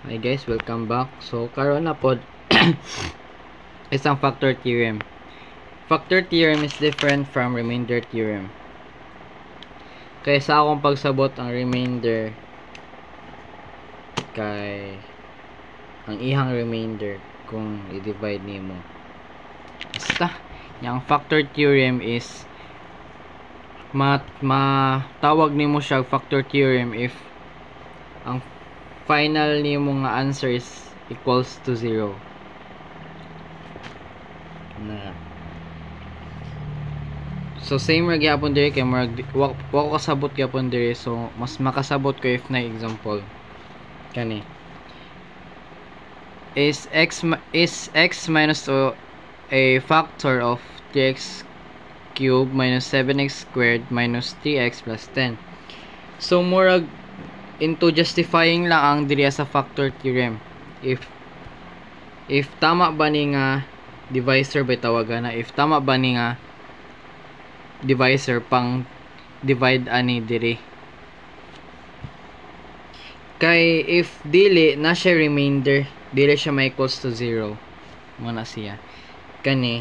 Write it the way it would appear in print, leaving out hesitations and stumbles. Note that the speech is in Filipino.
Hi guys, welcome back. So karon na pod isang factor theorem. Factor theorem is different from remainder theorem. Kaya sa akong pagsabot ang remainder kay ang ihang remainder kung i-divide nimo. Basta, yung factor theorem is matawag nimo siya factor theorem if ang final nimo nga answer is equals to 0. So same ra gyapon diri kay wa ko kasabot gyapon diri, so mas makasabot ko if na example kani is x minus a factor of 3x cubed minus 7x squared minus 3x plus 10. So murag into justifying lang ang diri sa factor theorem. If tama ba ni nga divisor ba tawagan na, if tama ba ni nga divisor pang divide ani diri. Kay if dili na siya remainder, dili siya may equals to 0 mo na siya kani